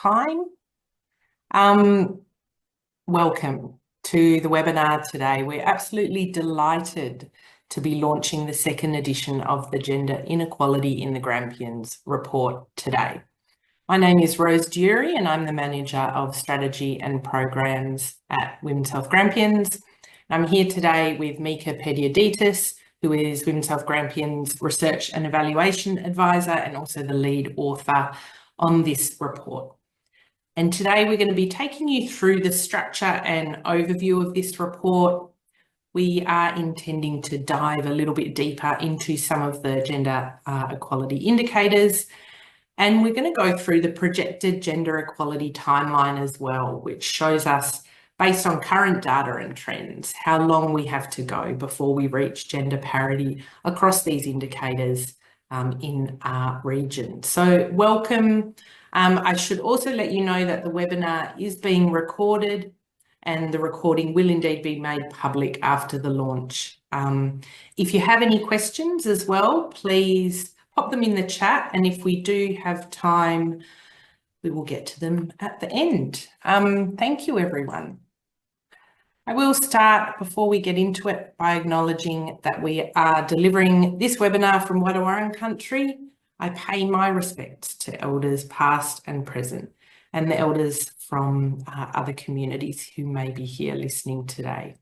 time. Welcome to the webinar today. We're absolutely delighted to be launching the second edition of the Gender Inequality in the Grampians report today. My name is Rose Dury and I'm the Manager of Strategy and Programs at Women's Health Grampians. I'm here today with Mika Pediaditis, who is Women's Health Grampians Research and Evaluation Advisor and also the lead author on this report. And today we're going to be taking you through the structure and overview of this report. We are intending to dive a little bit deeper into some of the gender equality indicators, and we're going to go through the projected gender equality timeline as well, which shows us, based on current data and trends, how long we have to go before we reach gender parity across these indicators in our region. So welcome. I should also let you know that the webinar is being recorded and the recording will indeed be made public after the launch. If you have any questions as well, please pop them in the chat, and if we do have time, we will get to them at the end. Thank you, everyone. I will start, before we get into it, by acknowledging that we are delivering this webinar from Wadawurrung country. I pay my respects to elders past and present and the elders from other communities who may be here listening today.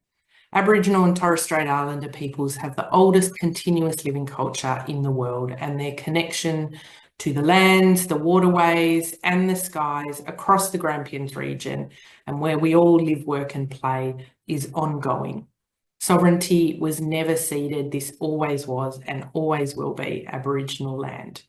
Aboriginal and Torres Strait Islander peoples have the oldest continuous living culture in the world, and their connection to the lands, the waterways and the skies across the Grampians region, and where we all live, work and play, is ongoing. Sovereignty was never ceded. This always was and always will be Aboriginal land.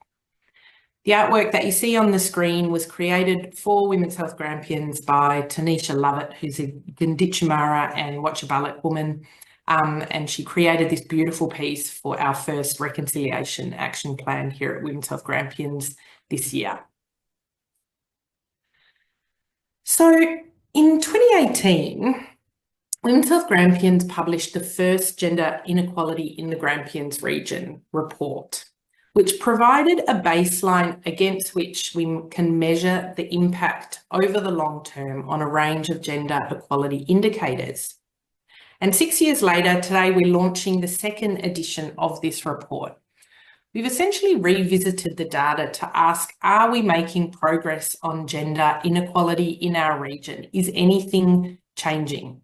The artwork that you see on the screen was created for Women's Health Grampians by Tanisha Lovett, who's a Gunditjmara and Watchabaluk woman, and she created this beautiful piece for our first reconciliation action plan here at Women's Health Grampians this year. So in 2018, Women's Health Grampians published the first Gender Inequality in the Grampians region report, which provided a baseline against which we can measure the impact over the long term on a range of gender equality indicators. And 6 years later, today we're launching the second edition of this report. We've essentially revisited the data to ask, are we making progress on gender inequality in our region? Is anything changing?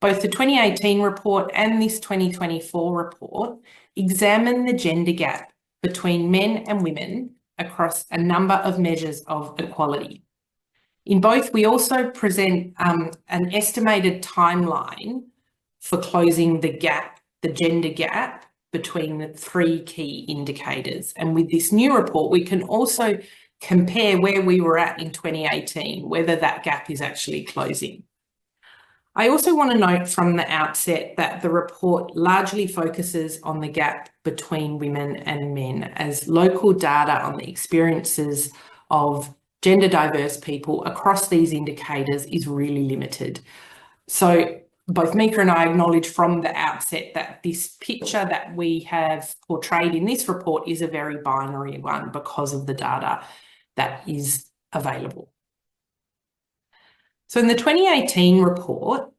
Both the 2018 report and this 2024 report examine the gender gap between men and women across a number of measures of equality. In both, we also present an estimated timeline for closing the gap, the gender gap, between the three key indicators. And with this new report, we can also compare where we were at in 2018, whether that gap is actually closing. I also want to note from the outset that the report largely focuses on the gap between women and men, as local data on the experiences of gender diverse people across these indicators is really limited. So both Mika and I acknowledge from the outset that this picture that we have portrayed in this report is a very binary one because of the data that is available. So in the 2018 report,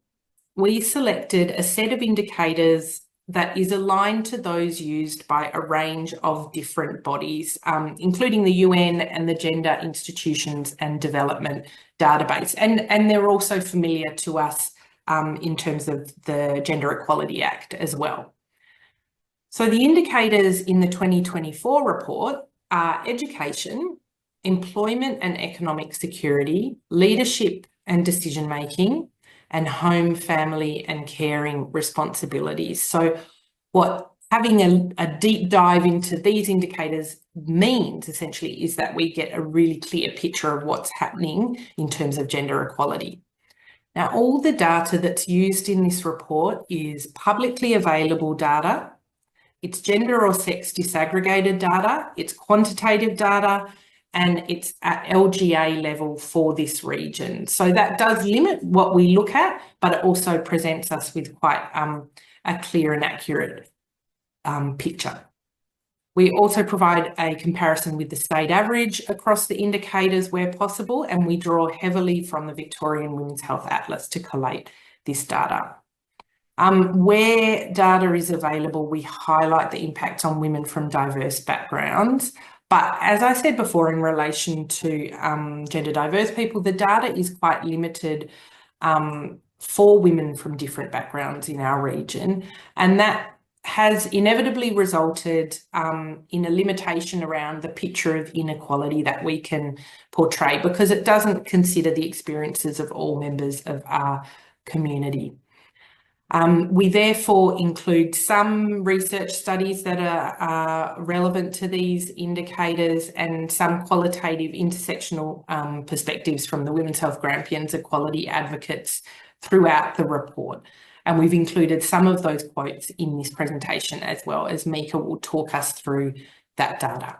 we selected a set of indicators that is aligned to those used by a range of different bodies, including the UN and the Gender Institutions and Development Database. And they're also familiar to us in terms of the Gender Equality Act as well. So the indicators in the 2024 report are education, employment and economic security, leadership and decision-making, and home, family and caring responsibilities. So what having a deep dive into these indicators means essentially is that we get a really clear picture of what's happening in terms of gender equality. Now, all the data that's used in this report is publicly available data. It's gender or sex disaggregated data, it's quantitative data, and it's at LGA level for this region. So that does limit what we look at, but it also presents us with quite a clear and accurate picture. We also provide a comparison with the state average across the indicators where possible, and we draw heavily from the Victorian Women's Health Atlas to collate this data. Where data is available, we highlight the impact on women from diverse backgrounds. But as I said before, in relation to gender diverse people, the data is quite limited for women from different backgrounds in our region. And that has inevitably resulted in a limitation around the picture of inequality that we can portray, because it doesn't consider the experiences of all members of our community. We therefore include some research studies that are relevant to these indicators and some qualitative intersectional perspectives from the Women's Health Grampians equality advocates throughout the report. And we've included some of those quotes in this presentation, as well as Mika will talk us through that data.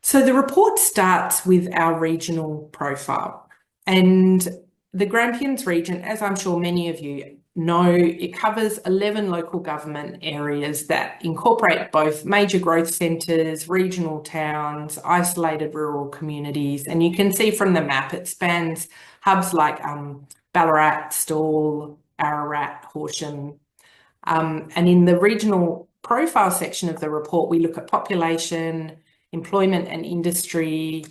So the report starts with our regional profile, and the Grampians region, as I'm sure many of you know, it covers 11 local government areas that incorporate both major growth centres, regional towns, isolated rural communities. And you can see from the map, it spans hubs like Ballarat, Stawell, Ararat, Horsham. And in the regional profile section of the report, we look at population, employment and industry.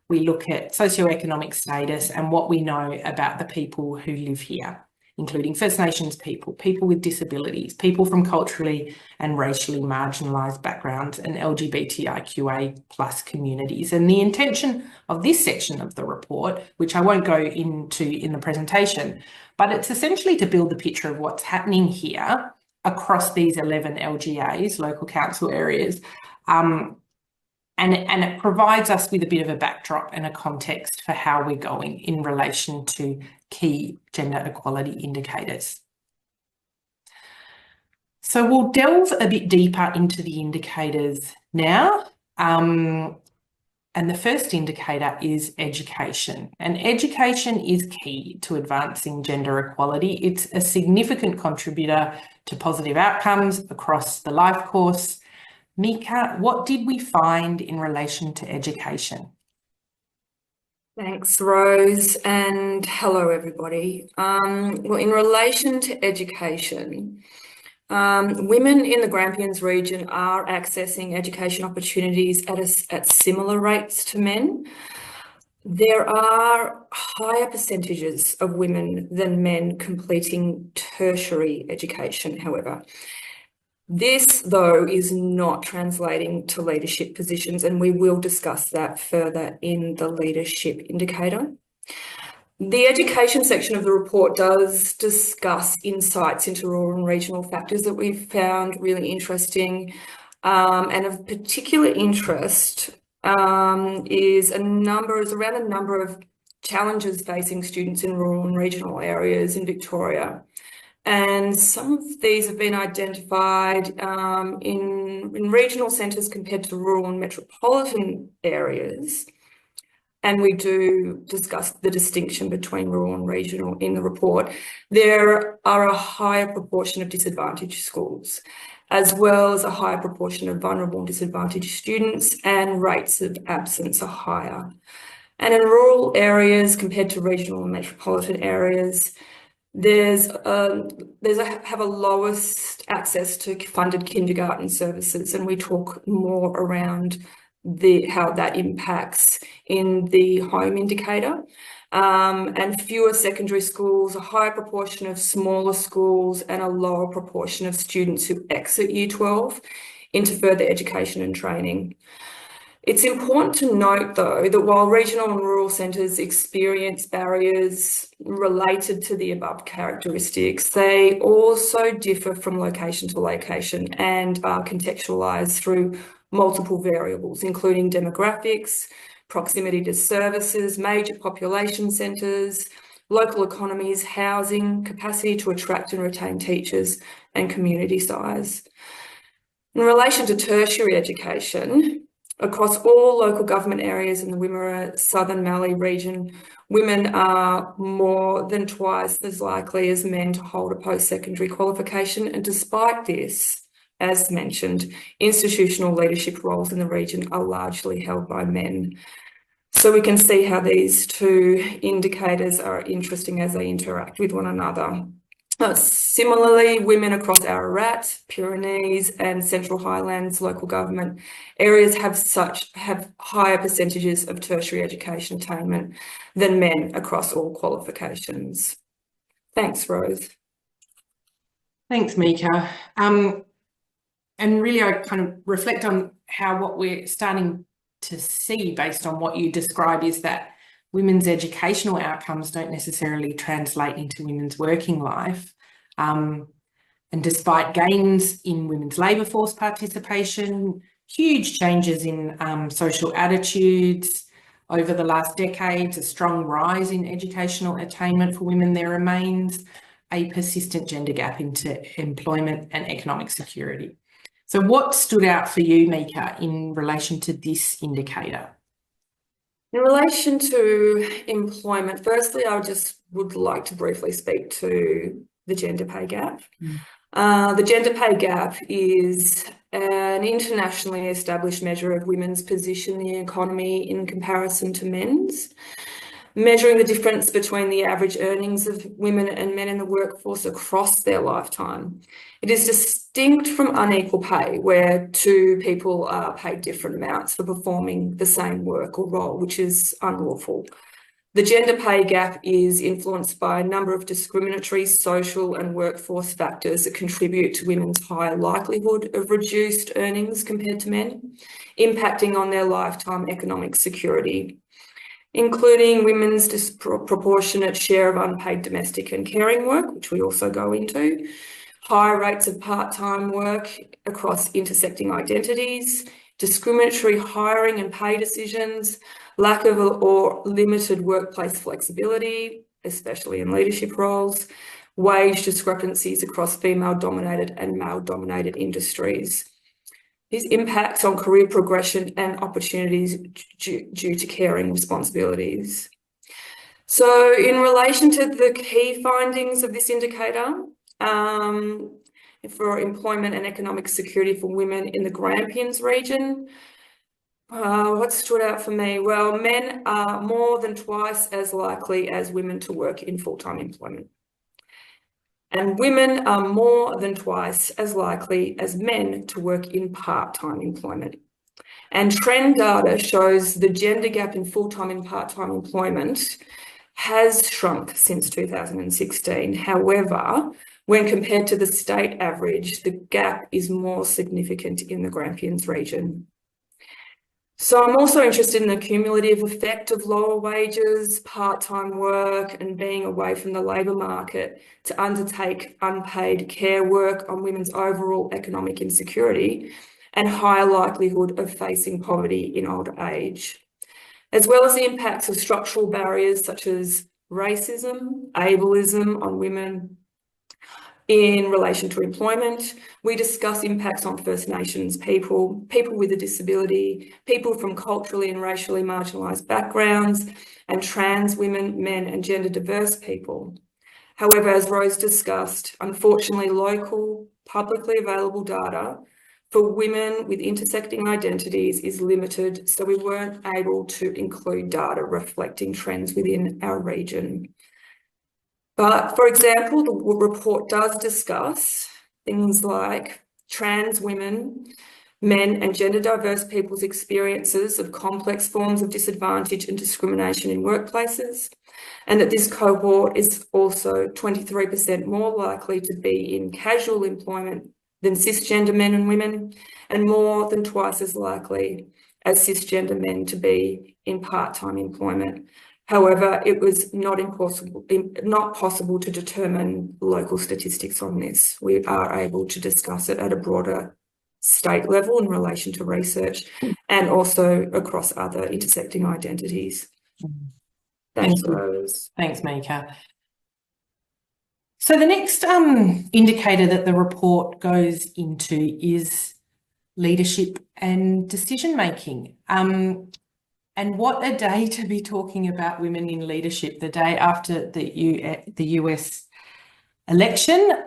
We look at socioeconomic status and what we know about the people who live here, including First Nations people, people with disabilities, people from culturally and racially marginalised backgrounds, and LGBTIQA plus communities. And the intention of this section of the report, which I won't go into in the presentation, but it's essentially to build the picture of what's happening here across these 11 LGAs, local council areas, and it provides us with a bit of a backdrop and a context for how we're going in relation to key gender equality indicators. So we'll delve a bit deeper into the indicators now. And the first indicator is education. And education is key to advancing gender equality. It's a significant contributor to positive outcomes across the life course. Mika, what did we find in relation to education? Thanks, Rose, and hello, everybody. Well, in relation to education, women in the Grampians region are accessing education opportunities at similar rates to men. There are higher percentages of women than men completing tertiary education, however. This, though, is not translating to leadership positions, and we will discuss that further in the leadership indicator. The education section of the report does discuss insights into rural and regional factors that we've found really interesting, and of particular interest is around a number of challenges facing students in rural and regional areas in Victoria. And some of these have been identified in regional centres compared to rural and metropolitan areas. And we do discuss the distinction between rural and regional in the report. There are a higher proportion of disadvantaged schools, as well as a higher proportion of vulnerable and disadvantaged students, and rates of absence are higher. And in rural areas compared to regional and metropolitan areas, have a lowest access to funded kindergarten services, and we talk more around how that impacts in the home indicator, and fewer secondary schools, a higher proportion of smaller schools, and a lower proportion of students who exit Year 12 into further education and training. It's important to note, though, that while regional and rural centres experience barriers related to the above characteristics, they also differ from location to location and are contextualised through multiple variables, including demographics, proximity to services, major population centres, local economies, housing, capacity to attract and retain teachers, and community size. In relation to tertiary education, across all local government areas in the Wimmera Southern Mallee region, women are more than twice as likely as men to hold a post-secondary qualification. And despite this, as mentioned, institutional leadership roles in the region are largely held by men. So we can see how these two indicators are interesting as they interact with one another. Similarly, women across Ararat, Pyrenees and Central Highlands local government areas have higher percentages of tertiary education attainment than men across all qualifications. Thanks, Rose. Thanks, Mika. And really, I kind of reflect on how what we're starting to see based on what you describe is that women's educational outcomes don't necessarily translate into women's working life. And despite gains in women's labour force participation, huge changes in social attitudes over the last decades, a strong rise in educational attainment for women, there remains a persistent gender gap into employment and economic security. So what stood out for you, Mika, in relation to this indicator? In relation to employment, firstly, I just would like to briefly speak to the gender pay gap. The gender pay gap is an internationally established measure of women's position in the economy in comparison to men's, measuring the difference between the average earnings of women and men in the workforce across their lifetime. It is distinct from unequal pay, where two people are paid different amounts for performing the same work or role, which is unlawful. The gender pay gap is influenced by a number of discriminatory social and workforce factors that contribute to women's higher likelihood of reduced earnings compared to men, impacting on their lifetime economic security, including women's disproportionate share of unpaid domestic and caring work, which we also go into, higher rates of part-time work across intersecting identities, discriminatory hiring and pay decisions, lack of or limited workplace flexibility, especially in leadership roles, wage discrepancies across female-dominated and male-dominated industries. These impacts on career progression and opportunities due to caring responsibilities. So in relation to the key findings of this indicator, for employment and economic security for women in the Grampians region, what stood out for me? Well, men are more than twice as likely as women to work in full-time employment. And women are more than twice as likely as men to work in part-time employment. And trend data shows the gender gap in full-time and part-time employment has shrunk since 2016. However, when compared to the state average, the gap is more significant in the Grampians region. So I'm also interested in the cumulative effect of lower wages, part-time work, and being away from the labour market to undertake unpaid care work on women's overall economic insecurity and higher likelihood of facing poverty in older age, as well as the impacts of structural barriers such as racism, ableism on women. In relation to employment, we discuss impacts on First Nations people, people with a disability, people from culturally and racially marginalised backgrounds, and trans women, men and gender diverse people. However, as Rose discussed, unfortunately, local, publicly available data for women with intersecting identities is limited, so we weren't able to include data reflecting trends within our region. But for example, the report does discuss things like trans women, men and gender diverse people's experiences of complex forms of disadvantage and discrimination in workplaces, and that this cohort is also 23% more likely to be in casual employment than cisgender men and women, and more than twice as likely as cisgender men to be in part-time employment. However, it was not possible to determine local statistics on this. We are able to discuss it at a broader state level in relation to research and also across other intersecting identities. Thanks, Rose. Thanks, Mika. So the next indicator that the report goes into is leadership and decision-making. And what a day to be talking about women in leadership, the day after the US election.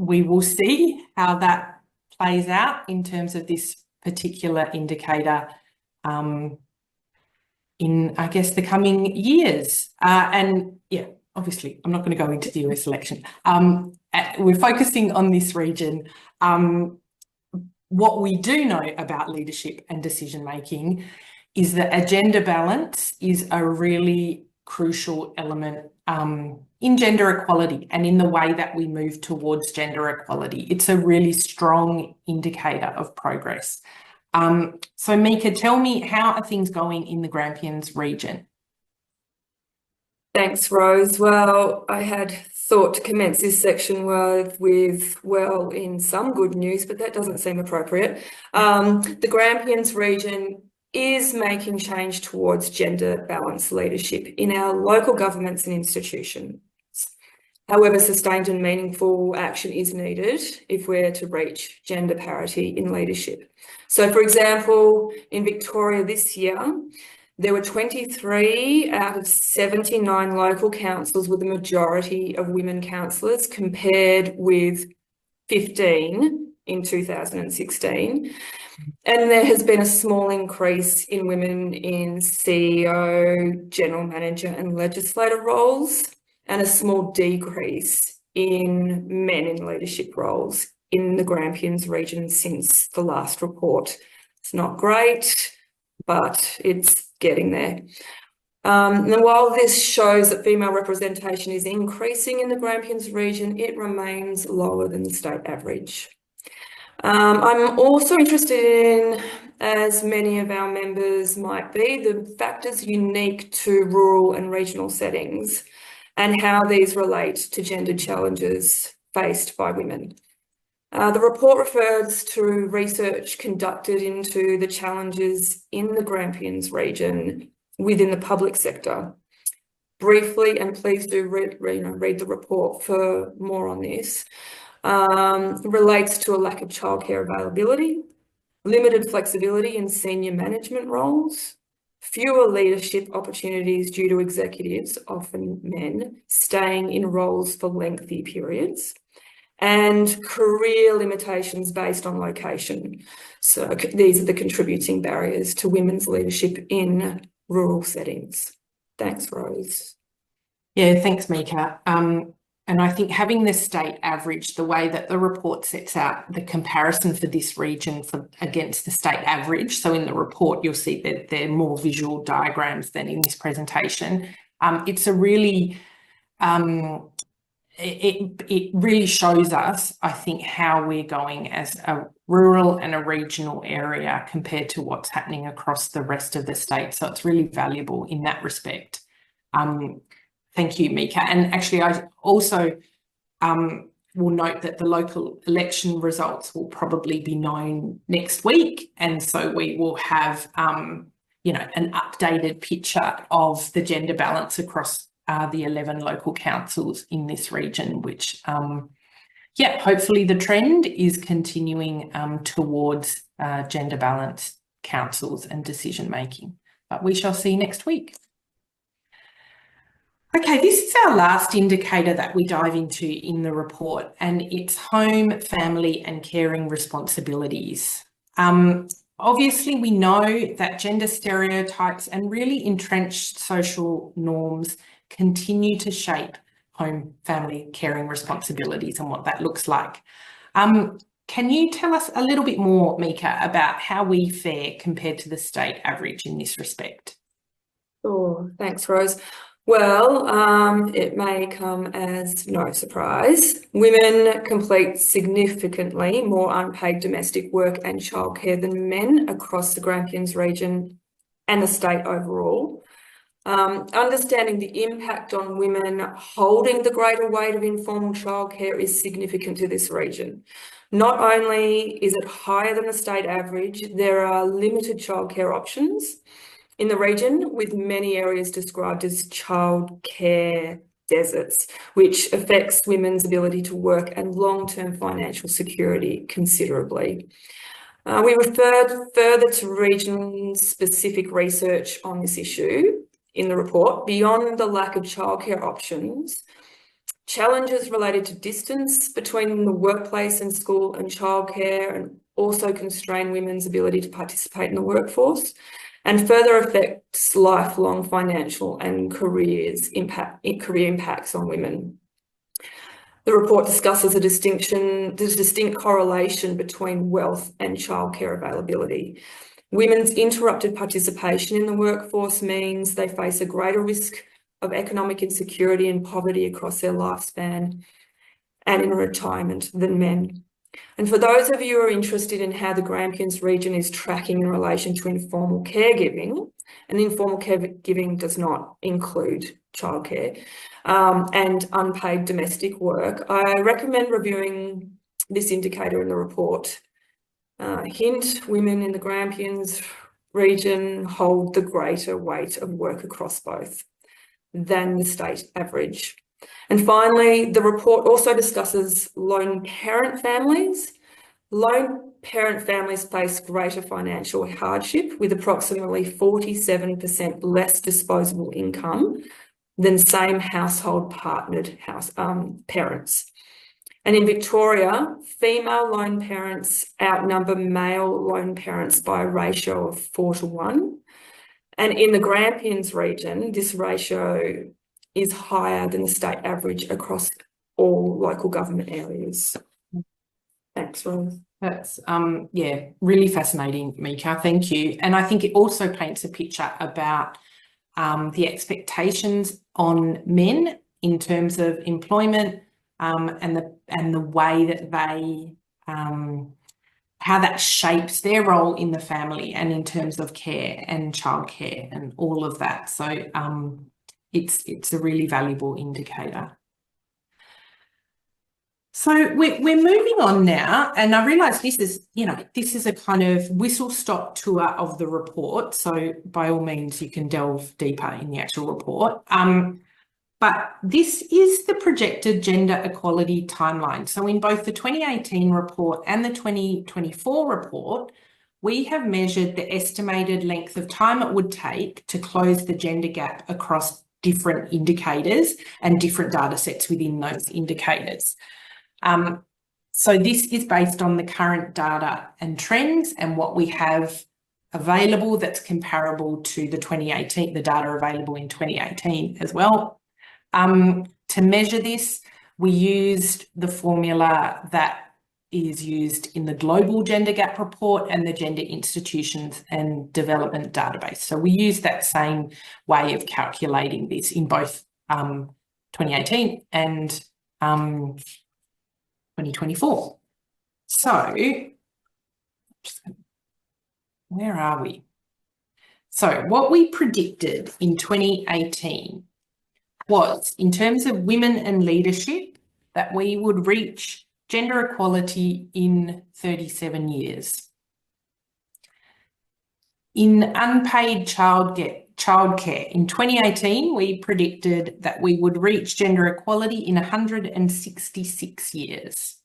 we will see how that plays out in terms of this particular indicator in, I guess, the coming years. And yeah, obviously, I'm not going to go into the US election. We're focusing on this region. What we do know about leadership and decision-making is that a gender balance is a really crucial element in gender equality and in the way that we move towards gender equality. It's a really strong indicator of progress. So Mika, tell me, how are things going in the Grampians region? Thanks, Rose. Well, I had thought to commence this section with well, in some good news, but that doesn't seem appropriate. The Grampians region is making change towards gender balanced leadership in our local governments and institutions. However, sustained and meaningful action is needed if we're to reach gender parity in leadership. So, for example, in Victoria this year, there were 23 out of 79 local councils with a majority of women councillors, compared with 15 in 2016. And there has been a small increase in women in CEO, general manager and legislator roles, and a small decrease in men in leadership roles in the Grampians region since the last report. It's not great, but it's getting there. And while this shows that female representation is increasing in the Grampians region, it remains lower than the state average. I'm also interested in, as many of our members might be, the factors unique to rural and regional settings and how these relate to gender challenges faced by women. The report refers to research conducted into the challenges in the Grampians region within the public sector. Briefly, and please do read the report for more on this, relates to a lack of childcare availability, limited flexibility in senior management roles, fewer leadership opportunities due to executives, often men, staying in roles for lengthy periods, and career limitations based on location. So these are the contributing barriers to women's leadership in rural settings. Thanks, Rose. Yeah, thanks, Mika. And I think having the state average, the way that the report sets out the comparison for this region against the state average, so in the report you'll see that there are more visual diagrams than in this presentation. It's a really, it really shows us, I think, how we're going as a rural and a regional area compared to what's happening across the rest of the state. So it's really valuable in that respect. Thank you, Mika. And actually, I also will note that the local election results will probably be known next week. And so we will have, you know, an updated picture of the gender balance across the 11 local councils in this region, which, yeah, hopefully the trend is continuing towards gender balanced councils and decision making. But we shall see next week. Okay, this is our last indicator that we dive into in the report, and it's home, family and caring responsibilities. Obviously, we know that gender stereotypes and really entrenched social norms continue to shape home, family, caring responsibilities and what that looks like. Can you tell us a little bit more, Mika, about how we fare compared to the state average in this respect? Sure, thanks, Rose. Well, it may come as no surprise. Women complete significantly more unpaid domestic work and childcare than men across the Grampians region and the state overall. Understanding the impact on women holding the greater weight of informal childcare is significant to this region. Not only is it higher than the state average, there are limited childcare options in the region, with many areas described as childcare deserts, which affects women's ability to work and long-term financial security considerably. We referred further to region-specific research on this issue in the report. Beyond the lack of childcare options, challenges related to distance between the workplace and school and childcare, and also constrain women's ability to participate in the workforce, and further affects lifelong financial and career impacts on women. The report discusses the distinct correlation between wealth and childcare availability. Women's interrupted participation in the workforce means they face a greater risk of economic insecurity and poverty across their lifespan and in retirement than men. And for those of you who are interested in how the Grampians region is tracking in relation to informal caregiving, and informal caregiving does not include childcare and unpaid domestic work, I recommend reviewing this indicator in the report. Hint, women in the Grampians region hold the greater weight of work across both than the state average. And finally, the report also discusses lone parent families. Lone parent families face greater financial hardship, with approximately 47% less disposable income than same household partnered parents. And in Victoria, female lone parents outnumber male lone parents by a ratio of 4:1. And in the Grampians region, this ratio is higher than the state average across all local government areas. Thanks, Rose. That's yeah, really fascinating, Mika. Thank you. And I think it also paints a picture about the expectations on men in terms of employment and the way that they how that shapes their role in the family and in terms of care and childcare and all of that. So it's a really valuable indicator. So we're moving on now, and I realise this is a kind of whistle-stop tour of the report. So by all means, you can delve deeper in the actual report. But this is the projected gender equality timeline. So in both the 2018 report and the 2024 report, we have measured the estimated length of time it would take to close the gender gap across different indicators and different data sets within those indicators. So this is based on the current data and trends and what we have available that's comparable to the data available in 2018 as well. To measure this, we used the formula that is used in the Global Gender Gap Report and the Gender Institutions and Development Database. So we use that same way of calculating this in both 2018 and 2024. So, where are we? So what we predicted in 2018 was, in terms of women and leadership, that we would reach gender equality in 37 years. In unpaid childcare, in 2018, we predicted that we would reach gender equality in 166 years.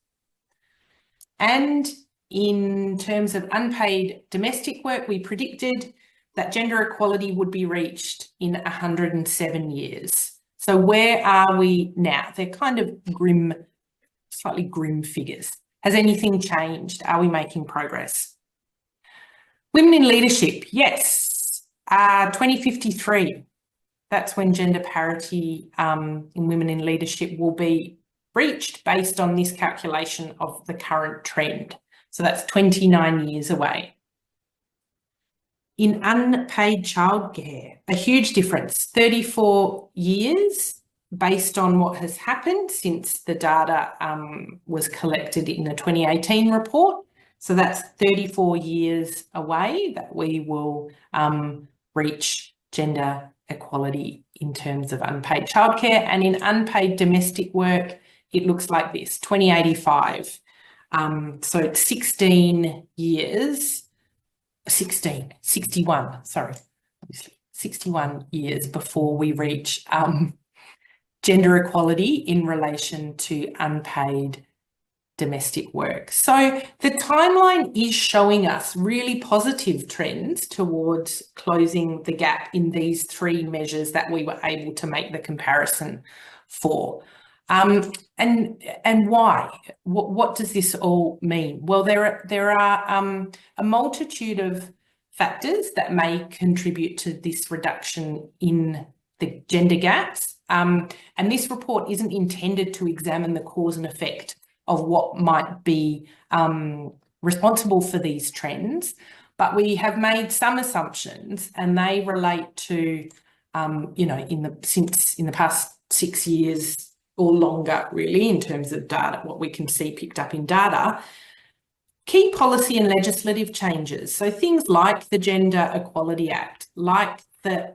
And in terms of unpaid domestic work, we predicted that gender equality would be reached in 107 years. So where are we now? They're kind of grim, slightly grim figures. Has anything changed? Are we making progress? Women in leadership, yes. 2053, that's when gender parity in women in leadership will be reached based on this calculation of the current trend. So that's 29 years away. In unpaid childcare, a huge difference, 34 years based on what has happened since the data was collected in the 2018 report. So that's 34 years away that we will reach gender equality in terms of unpaid childcare. And in unpaid domestic work, it looks like this, 2085. So it's 61, sorry, 61 years before we reach gender equality in relation to unpaid domestic work. So the timeline is showing us really positive trends towards closing the gap in these three measures that we were able to make the comparison for. And why? What does this all mean? Well, there are a multitude of factors that may contribute to this reduction in the gender gaps. And this report isn't intended to examine the cause and effect of what might be responsible for these trends, but we have made some assumptions, and they relate to, you know, in the past 6 years or longer, really, in terms of data, what we can see picked up in data. Key policy and legislative changes. So things like the Gender Equality Act, like the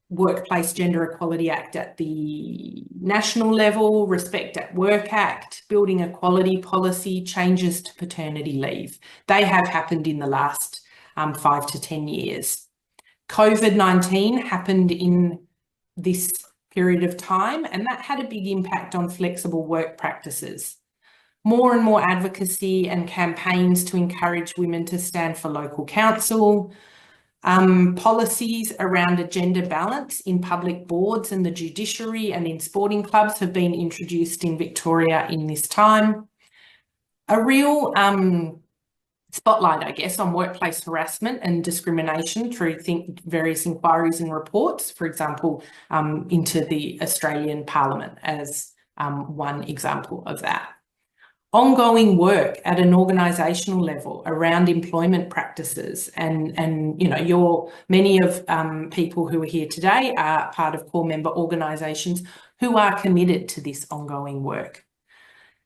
Workplace Gender Equality Act at the national level, Respect at Work Act, Building Equality Policy, changes to paternity leave. They have happened in the last 5 to 10 years. COVID-19 happened in this period of time, and that had a big impact on flexible work practices. More and more advocacy and campaigns to encourage women to stand for local council, policies around a gender balance in public boards and the judiciary and in sporting clubs have been introduced in Victoria in this time. A real spotlight, I guess, on workplace harassment and discrimination through various inquiries and reports, for example, into the Australian Parliament as one example of that. Ongoing work at an organisational level around employment practices, and you know, many of people who are here today are part of core member organisations who are committed to this ongoing work.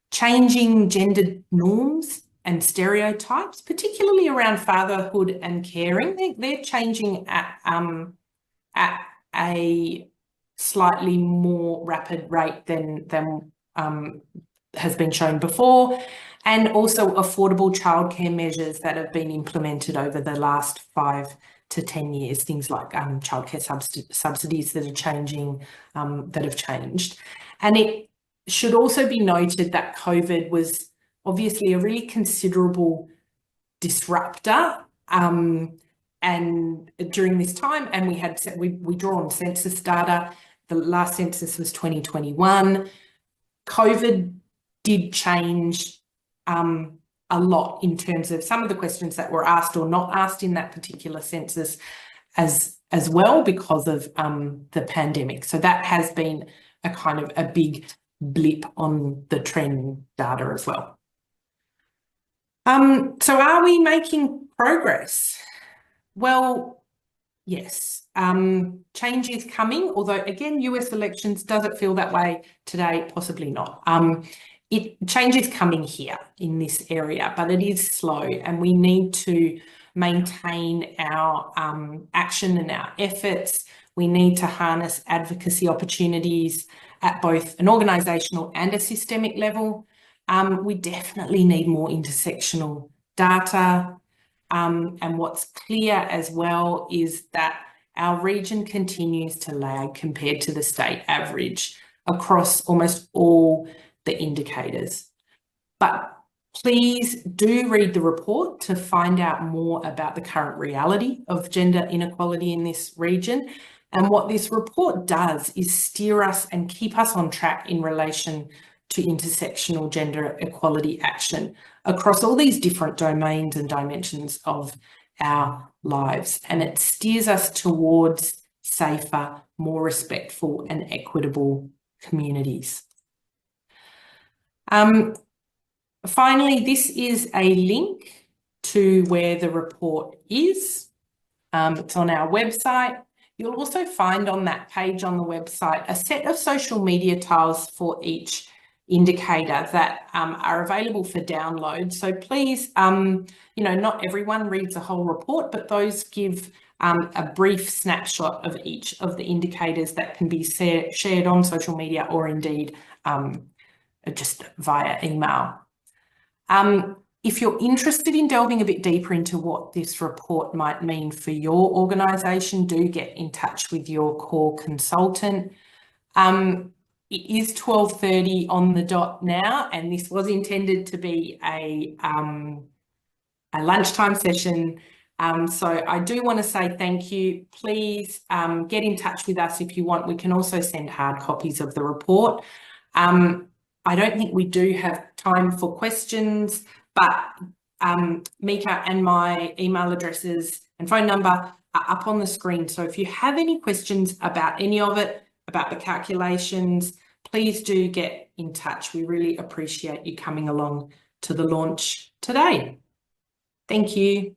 Changing gender norms and stereotypes, particularly around fatherhood and caring, they're changing at a slightly more rapid rate than has been shown before, and also affordable childcare measures that have been implemented over the last 5 to 10 years, things like childcare subsidies that are changing, that have changed. And it should also be noted that COVID was obviously a really considerable disruptor and during this time, and we draw on census data. The last census was 2021. COVID did change a lot in terms of some of the questions that were asked or not asked in that particular census as well because of the pandemic. So that has been a kind of a big blip on the trend data as well. So are we making progress? Well, yes. Change is coming, although again, US elections, does it feel that way today? Possibly not. Change is coming here in this area, but it is slow, and we need to maintain our action and our efforts. We need to harness advocacy opportunities at both an organisational and a systemic level. We definitely need more intersectional data. And what's clear as well is that our region continues to lag compared to the state average across almost all the indicators. But please do read the report to find out more about the current reality of gender inequality in this region. And what this report does is steer us and keep us on track in relation to intersectional gender equality action across all these different domains and dimensions of our lives. And it steers us towards safer, more respectful and equitable communities. Finally, this is a link to where the report is. It's on our website. You'll also find on that page on the website a set of social media tiles for each indicator that are available for download. So please, you know, not everyone reads the whole report, but those give a brief snapshot of each of the indicators that can be shared on social media or indeed just via email. If you're interested in delving a bit deeper into what this report might mean for your organisation, do get in touch with your core consultant. It is 12:30 on the dot now, and this was intended to be a lunchtime session. So I do want to say thank you. Please get in touch with us if you want. We can also send hard copies of the report. I don't think we do have time for questions, but Mika and my email addresses and phone number are up on the screen. So if you have any questions about any of it, about the calculations, please do get in touch. We really appreciate you coming along to the launch today. Thank you.